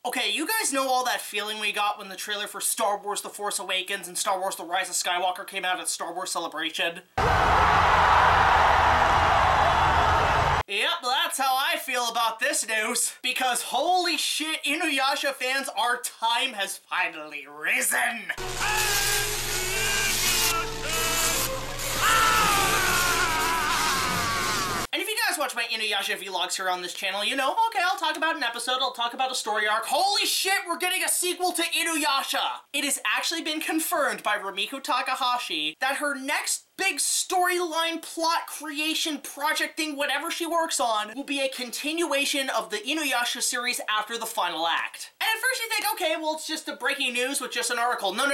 Okay, you guys know all that feeling we got when the trailer for Star Wars The Force Awakens and Star Wars The Rise of Skywalker came out at Star Wars Celebration? Yep, that's how I feel about this news. Because holy shit, InuYasha fans, our time has finally risen! And if you guys watch my InuYasha vlogs here on this channel, you know, okay, I'll talk about an episode, I'll talk about a story arc. Holy shit, we're getting a sequel to InuYasha! It has actually been confirmed by Rumiko Takahashi that her next big storyline, plot creation, project thing, whatever she works on, will be a continuation of the InuYasha series after the final act. And at first you think, okay, well, it's just a breaking news with just an article. No.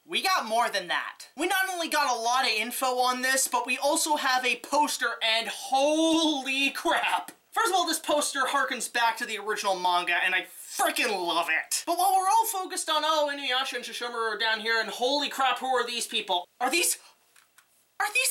We got more than that. We not only got a lot of info on this, but we also have a poster, and holy crap! First of all, this poster harkens back to the original manga, and I freaking love it. But while we're all focused on, oh, InuYasha and Sesshomaru are down here, and holy crap, who are these people? Are these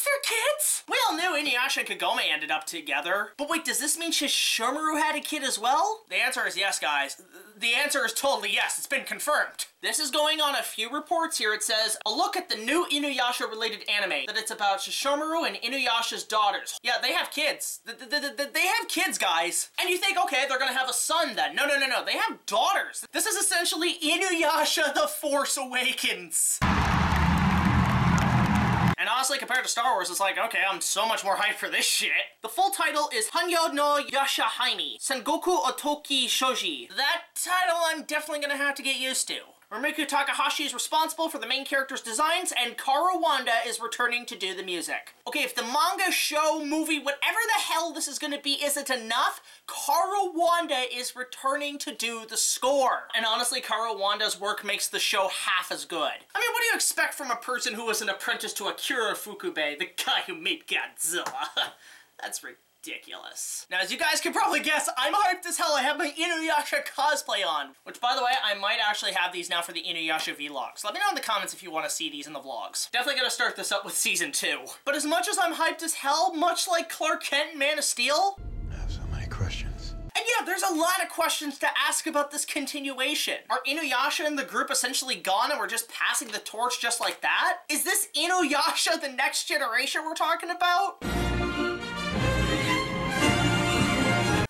their kids? We all knew InuYasha and Kagome ended up together. But wait, does this mean Sesshomaru had a kid as well? The answer is yes, guys. The answer is totally yes. It's been confirmed. This is going on a few reports here. It says, a look at the new InuYasha-related anime. That it's about Sesshomaru and InuYasha's daughters. Yeah, they have kids. They have kids, guys. And you think, okay, they're gonna have a son then. No. They have daughters. This is essentially InuYasha The Force Awakens. And honestly, compared to Star Wars, it's like, okay, I'm so much more hyped for this shit. The full title is Hanyo no Yasha Haimi, Sengoku Otoki Shoji. That title I'm definitely gonna have to get used to. Rumiko Takahashi is responsible for the main character's designs, and Kara Wanda is returning to do the music. Okay, if the manga, show, movie, whatever the hell this is gonna be isn't enough, Kara Wanda is returning to do the score. And honestly, Kara Wanda's work makes the show half as good. I mean, what do you expect from a person who was an apprentice to Akira Fukube, the guy who made Godzilla? That's ridiculous. Now, as you guys can probably guess, I'm hyped as hell. I have my InuYasha cosplay on. Which, by the way, I might actually have these now for the InuYasha vlogs. Let me know in the comments if you want to see these in the vlogs. Definitely gonna start this up with season 2. But as much as I'm hyped as hell, much like Clark Kent in Man of Steel, I have so many questions. and yeah, there's a lot of questions to ask about this continuation. Are InuYasha and the group essentially gone and we're just passing the torch just like that? Is this InuYasha the next generation we're talking about?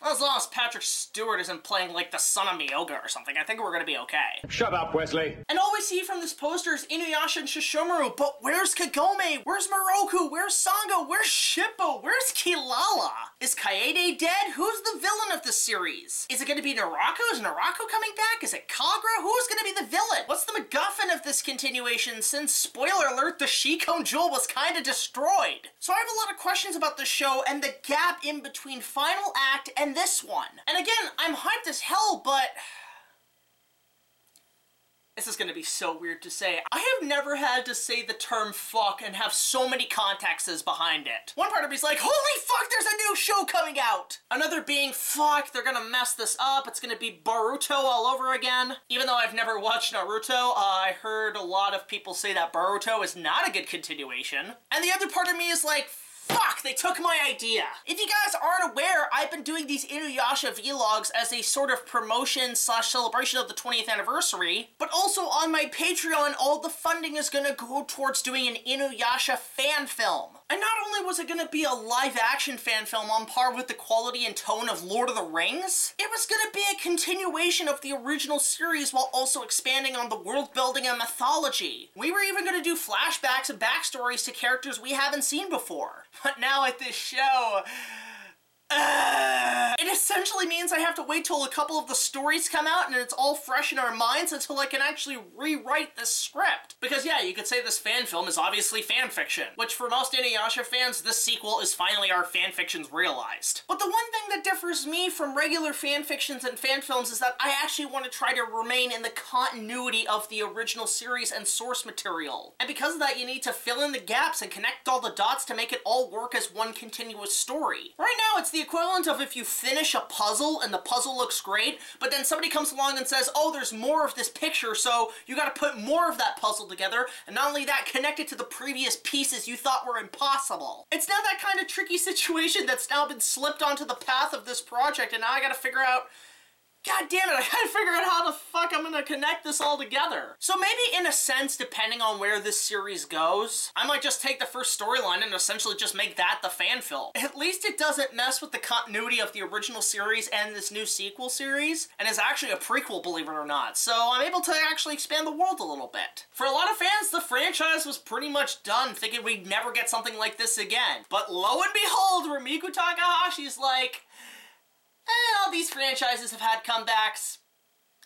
As long as Patrick Stewart isn't playing like the son of Miyoga or something, I think we're gonna be okay. Shut up, Wesley. And all we see from this poster is InuYasha and Sesshomaru, but where's Kagome? Where's Moroku? Where's Sango? Where's Shippo? Where's Kilala? Is Kaede dead? Who's the villain of the series? Is it gonna be Narako? Is Narako coming back? Is it Kagra? Who's gonna be the villain? What's the MacGuffin of this continuation since, spoiler alert, the Shikon Jewel was kinda destroyed? So I have a lot of questions about the show and the gap in between Final Act and this one. And again, I'm hyped as hell, but this is gonna be so weird to say. I have never had to say the term fuck and have so many contexts behind it. One part of me's like, holy fuck, there's a new show coming out! Another being, fuck, they're gonna mess this up, it's gonna be Boruto all over again. Even though I've never watched Naruto, I heard a lot of people say that Boruto is not a good continuation. And the other part of me is like, fuck, they took my idea. If you guys aren't aware, I've been doing these InuYasha vlogs as a sort of promotion / celebration of the 20th anniversary, but also on my Patreon, all the funding is gonna go towards doing an InuYasha fan film. And not only was it gonna be a live-action fan film on par with the quality and tone of Lord of the Rings, it was gonna be a continuation of the original series while also expanding on the world building and mythology. We were even gonna do flashbacks and backstories to characters we haven't seen before. But now at this show, it essentially means I have to wait till a couple of the stories come out and it's all fresh in our minds until I can actually rewrite the script. Because yeah, you could say this fan film is obviously fan fiction, which for most InuYasha fans, this sequel is finally our fan fictions realized. But the one thing that differs me from regular fan fictions and fan films is that I actually want to try to remain in the continuity of the original series and source material. And because of that, you need to fill in the gaps and connect all the dots to make it all work as one continuous story. Right now, it's the equivalent of if you finish a puzzle and the puzzle looks great, but then somebody comes along and says, oh, there's more of this picture, so you gotta put more of that puzzle together, and not only that, connect it to the previous pieces you thought were impossible. It's now that kind of tricky situation that's now been slipped onto the path of this project, and now I gotta figure out, God damn it, I gotta figure out how the fuck I'm gonna connect this all together. So maybe in a sense, depending on where this series goes, I might just take the first storyline and essentially just make that the fan film. At least it doesn't mess with the continuity of the original series and this new sequel series, and is actually a prequel, believe it or not. So I'm able to actually expand the world a little bit. For a lot of fans, the franchise was pretty much done, thinking we'd never get something like this again. But lo and behold, Rumiko Takahashi's like, all these franchises have had comebacks.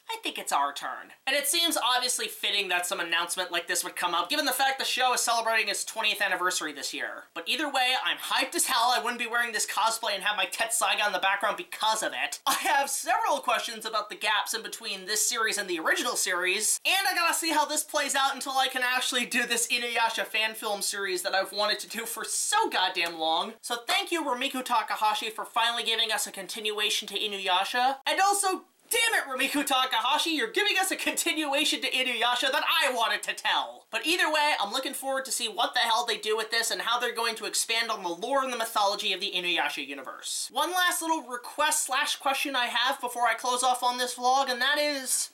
I think it's our turn. And it seems obviously fitting that some announcement like this would come up, given the fact the show is celebrating its 20th anniversary this year. But either way, I'm hyped as hell. I wouldn't be wearing this cosplay and have my Tetsaiga in the background because of it. I have several questions about the gaps in between this series and the original series, and I gotta see how this plays out until I can actually do this InuYasha fan film series that I've wanted to do for so goddamn long. So thank you, Rumiko Takahashi, for finally giving us a continuation to InuYasha, and also, damn it, Rumiko Takahashi, you're giving us a continuation to InuYasha that I wanted to tell. But either way, I'm looking forward to see what the hell they do with this and how they're going to expand on the lore and the mythology of the InuYasha universe. One last little request / question I have before I close off on this vlog, and that is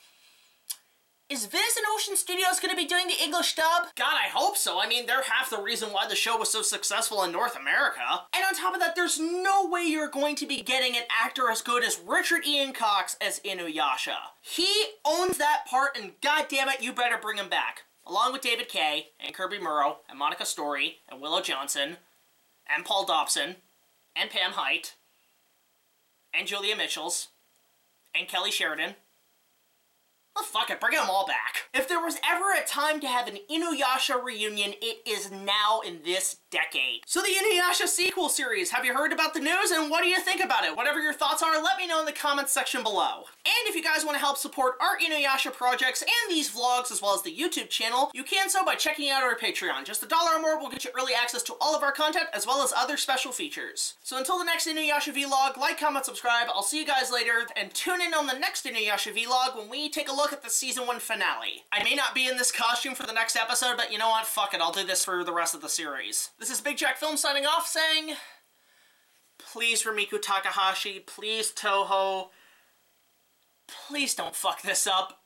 Viz and Ocean Studios gonna be doing the English dub? God, I hope so. I mean, they're half the reason why the show was so successful in North America. And on top of that, there's no way you're going to be getting an actor as good as Richard Ian Cox as InuYasha. He owns that part, and goddammit, you better bring him back. Along with David Kaye, and Kirby Murrow, and Monica Story, and Willow Johnson, and Paul Dobson, and Pam Height, and Julia Mitchells, and Kelly Sheridan. Well, fuck it, bring them all back. If there was ever a time to have an InuYasha reunion, it is now in this decade. So the InuYasha sequel series, have you heard about the news and what do you think about it? Whatever your thoughts are, let me know in the comments section below. And if you guys want to help support our InuYasha projects and these vlogs as well as the YouTube channel, you can so by checking out our Patreon. Just $1 or more will get you early access to all of our content as well as other special features. So until the next InuYasha vlog, like, comment, subscribe, I'll see you guys later, and tune in on the next InuYasha vlog when we take a look at the season 1 finale. I may not be in this costume for the next episode, but you know what? Fuck it, I'll do this for the rest of the series. This is BigJackFilms signing off saying, please Rumiko Takahashi, please Toho, please don't fuck this up.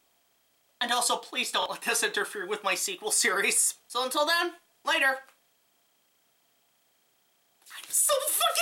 And also, please don't let this interfere with my sequel series. So until then, later. I'm so fucking